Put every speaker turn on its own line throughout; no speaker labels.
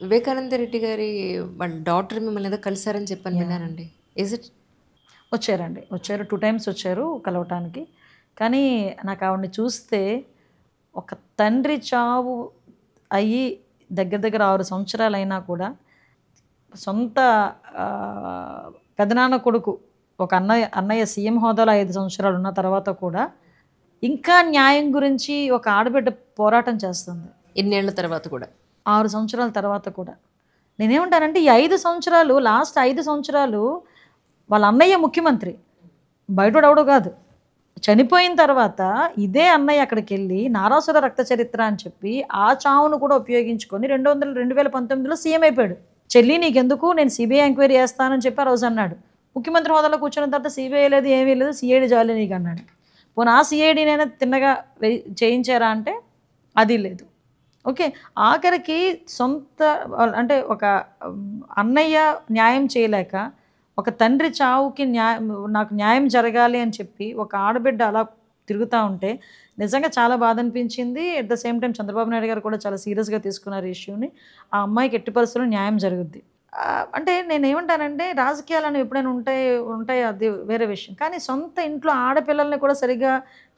వివేకానంద రెడ్డి గారి వాళ్ళ డాటర్ మిమ్మల్ని ఏదో కలిసారని చెప్పని విన్నానండి. Is it?
వచ్చారండి, వచ్చారు, 2 టైమ్స్ వచ్చారు కలవటానికి. కానీ నాకు ఆవిడని చూస్తే ఒక తండ్రి చావు అయ్యి దగ్గర దగ్గర 6 సంవత్సరాలు అయినా కూడా సొంత పెదనాన్న కొడుకు ఒక అన్నయ్య సీఎం హోదాలో 5 సంవత్సరాలు ఉన్న తర్వాత కూడా ఇంకా న్యాయం గురించి ఒక ఆడబిడ్డ పోరాటం చేస్తుంది.
ఇన్నేళ్ల తర్వాత కూడా
6 సంవత్సరాల తర్వాత కూడా. నేనేమంటానంటే ఈ 5 సంవత్సరాలు, లాస్ట్ 5 సంవత్సరాలు వాళ్ళ అన్నయ్య ముఖ్యమంత్రి, బయటోడు ఎవడో కాదు. చనిపోయిన తర్వాత ఇదే అన్నయ్య అక్కడికి వెళ్ళి నారాసుర రక్త చరిత్ర అని చెప్పి ఆ చావును కూడా ఉపయోగించుకొని 2019లో సీఎం అయిపోయాడు. చెల్లి నీకెందుకు, నేను సిబిఐ ఎంక్వైరీ చేస్తానని చెప్పి ఆ రోజు అన్నాడు. ముఖ్యమంత్రి హోదాలో కూర్చున్న తర్వాత సిబిఐ లేదు, ఏమీ లేదు, సిఐడి జాలి నీకు అన్నాడు. పోనీ ఆ సిఐడినైనా తిన్నగా చేయించారా అంటే అది లేదు. ఓకే, ఆఖరికి సొంత అంటే ఒక అన్నయ్య న్యాయం చేయలేక ఒక తండ్రి చావుకి నాకు న్యాయం జరగాలి అని చెప్పి ఒక ఆడబిడ్డ అలా తిరుగుతూ ఉంటే నిజంగా చాలా బాధ అనిపించింది. At the same time Chandrababu Naidu గారు కూడా చాలా సీరియస్గా తీసుకున్నారు ఇష్యూని. ఆ అమ్మాయికి ఎట్టి పరిస్థితుల్లో న్యాయం జరుగుద్ది. అంటే నేను ఏమంటానంటే రాజకీయాలు అనేవి ఎప్పుడైనా ఉంటాయి అది వేరే విషయం. కానీ సొంత ఇంట్లో ఆడపిల్లల్ని కూడా సరిగ్గా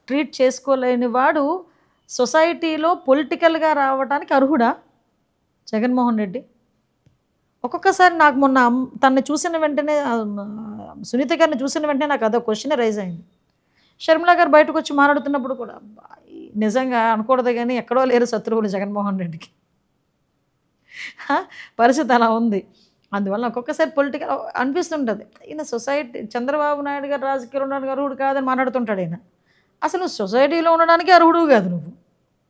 ట్రీట్ చేసుకోలేని వాడు సొసైటీలో పొలిటికల్గా రావడానికి అర్హుడా జగన్మోహన్ రెడ్డి? ఒక్కొక్కసారి నాకు మొన్న తనని చూసిన వెంటనే, సునీత గారిని చూసిన వెంటనే నాకు అదో క్వశ్చన్ రైజ్ అయింది. షర్మిల గారు బయటకు వచ్చి మాట్లాడుతున్నప్పుడు కూడా నిజంగా అనకూడదు కానీ ఎక్కడో లేరు శత్రువులు జగన్మోహన్ రెడ్డికి. పరిస్థితి అలా ఉంది. అందువల్ల ఒక్కొక్కసారి పొలిటికల్ అనిపిస్తుంటుంది. ఈయన సొసైటీ చంద్రబాబు నాయుడు గారు రాజకీయాలు ఉండడానికి అర్హుడు కాదని మాట్లాడుతుంటాడు ఈయన. అసలు సొసైటీలో ఉండడానికి అర్హుడు కాదు నువ్వు.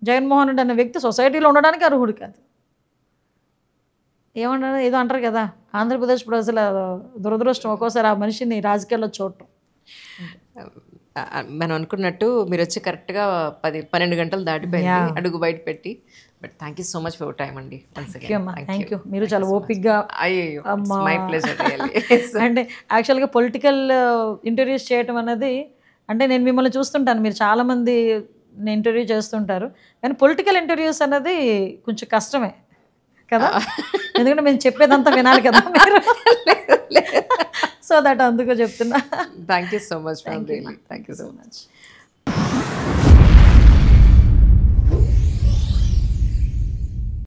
జగన్మోహన్ రెడ్డి అనే వ్యక్తి సొసైటీలో ఉండడానికి అర్హుడు కాదు. ఏమన్నా ఏదో అంటారు కదా, ఆంధ్రప్రదేశ్ ప్రజల దురదృష్టం ఒక్కోసారి ఆ మనిషిని రాజకీయాల్లో చూడటం.
మనం అనుకున్నట్టు మీరు వచ్చి కరెక్ట్గా 12 గంటలు దాటిపోయింది అడుగు బయట పెట్టి. But thank you so much for time అండి.
Thank you. మీరు చాలా ఓపిక్గా,
మై ప్లెజర్
అంటే యాక్చువల్గా పొలిటికల్ ఇంటర్వ్యూస్ చేయటం అనేది, అంటే నేను మిమ్మల్ని చూస్తుంటాను, మీరు చాలామంది ఇంటర్వ్యూ చేస్తుంటారు, కానీ పొలిటికల్ ఇంటర్వ్యూస్ అనేది కొంచెం కష్టమే కదా, ఎందుకంటే మేము చెప్పేదంతా వినాలి కదా మీరు. సో దట్ అందుకో చెప్తున్నా.
Thank you so much. Thank you so much.